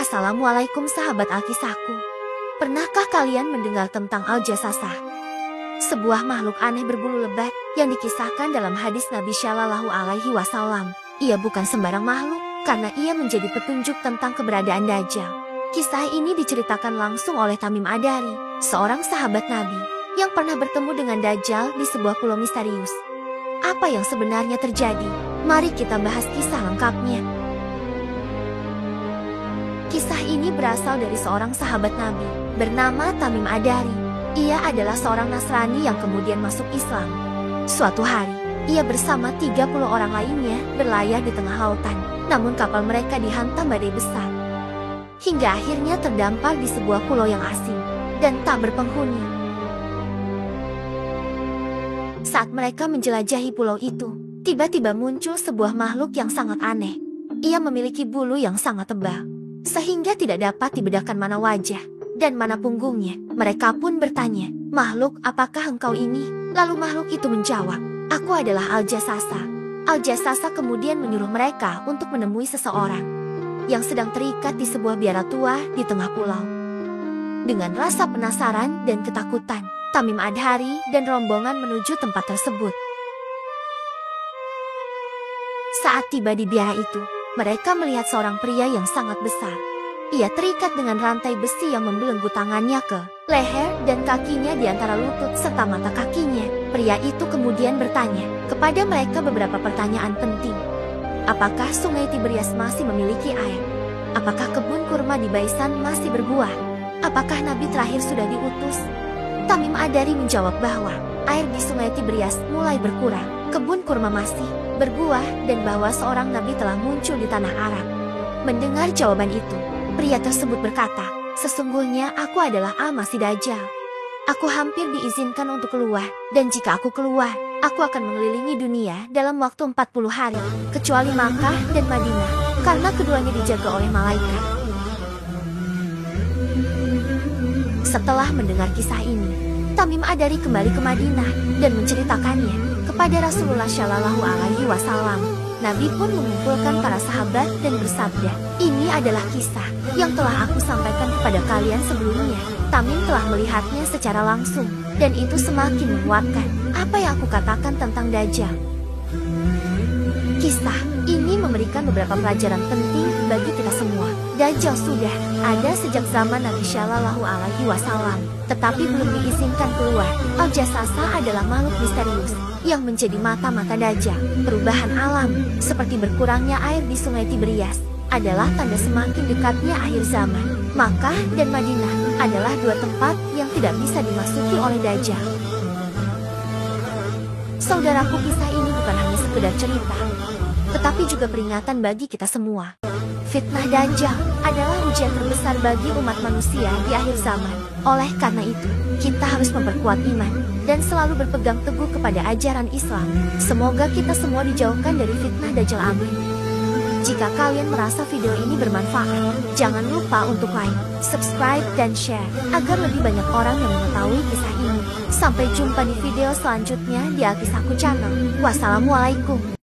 Assalamualaikum sahabat Alkisahku. Pernahkah kalian mendengar tentang Al-Jassasah? Sebuah makhluk aneh berbulu lebat yang dikisahkan dalam hadis Nabi Shallallahu Alaihi Wasallam. Ia bukan sembarang makhluk karena ia menjadi petunjuk tentang keberadaan Dajjal. Kisah ini diceritakan langsung oleh Tamim Ad-Dari, seorang sahabat Nabi yang pernah bertemu dengan Dajjal di sebuah pulau misterius. Apa yang sebenarnya terjadi? Mari kita bahas kisah lengkapnya. Kisah ini berasal dari seorang sahabat Nabi bernama Tamim Ad-Dari. Ia adalah seorang Nasrani yang kemudian masuk Islam. Suatu hari, ia bersama 30 orang lainnya berlayar di tengah lautan. Namun kapal mereka dihantam badai besar. Hingga akhirnya terdampar di sebuah pulau yang asing dan tak berpenghuni. Saat mereka menjelajahi pulau itu, tiba-tiba muncul sebuah makhluk yang sangat aneh. Ia memiliki bulu yang sangat tebal, sehingga tidak dapat dibedakan mana wajah dan mana punggungnya. Mereka pun bertanya, "Makhluk, apakah engkau ini?" Lalu makhluk itu menjawab, "Aku adalah Al-Jassasah." Al-Jassasah kemudian menyuruh mereka untuk menemui seseorang yang sedang terikat di sebuah biara tua di tengah pulau. Dengan rasa penasaran dan ketakutan, Tamim Ad-Dari dan rombongan menuju tempat tersebut. Saat tiba di biara itu, mereka melihat seorang pria yang sangat besar. Ia terikat dengan rantai besi yang membelenggu tangannya ke leher dan kakinya di antara lutut serta mata kakinya. Pria itu kemudian bertanya kepada mereka beberapa pertanyaan penting. Apakah sungai Tiberias masih memiliki air? Apakah kebun kurma di Baisan masih berbuah? Apakah nabi terakhir sudah diutus? Tamim Ad-Dari menjawab bahwa air di sungai Tiberias mulai berkurang, kebun kurma masih berbuah, dan bahwa seorang nabi telah muncul di tanah Arab. Mendengar jawaban itu, pria tersebut berkata, "Sesungguhnya aku adalah Al-Masih Dajjal. Aku hampir diizinkan untuk keluar, dan jika aku keluar, aku akan mengelilingi dunia dalam waktu 40 hari, kecuali Makkah dan Madinah, karena keduanya dijaga oleh malaikat." Setelah mendengar kisah ini, Tamim Ad-Dari kembali ke Madinah dan menceritakannya kepada Rasulullah Shallallahu Alaihi Wasallam. Nabi pun mengumpulkan para sahabat dan bersabda, "Ini adalah kisah yang telah aku sampaikan kepada kalian sebelumnya. Tamim telah melihatnya secara langsung, dan itu semakin menguatkan apa yang aku katakan tentang Dajjal." Kisah ini memberikan beberapa pelajaran penting bagi kita semua. Dajjal sudah ada sejak zaman Nabi Shallallahu Alaihi Wasallam, tetapi belum diizinkan keluar. Al-Jassasah adalah makhluk misterius yang menjadi mata-mata Dajjal. Perubahan alam, seperti berkurangnya air di sungai Tiberias, adalah tanda semakin dekatnya akhir zaman. Makkah dan Madinah adalah dua tempat yang tidak bisa dimasuki oleh Dajjal. Saudaraku, kisah ini bukan hanya sekedar cerita, tetapi juga peringatan bagi kita semua. Fitnah Dajjal adalah ujian terbesar bagi umat manusia di akhir zaman. Oleh karena itu, kita harus memperkuat iman dan selalu berpegang teguh kepada ajaran Islam. Semoga kita semua dijauhkan dari fitnah Dajjal. Amin. Jika kalian merasa video ini bermanfaat, jangan lupa untuk like, subscribe, dan share agar lebih banyak orang yang mengetahui kisah ini. Sampai jumpa di video selanjutnya di Alkisahku Channel. Wassalamualaikum.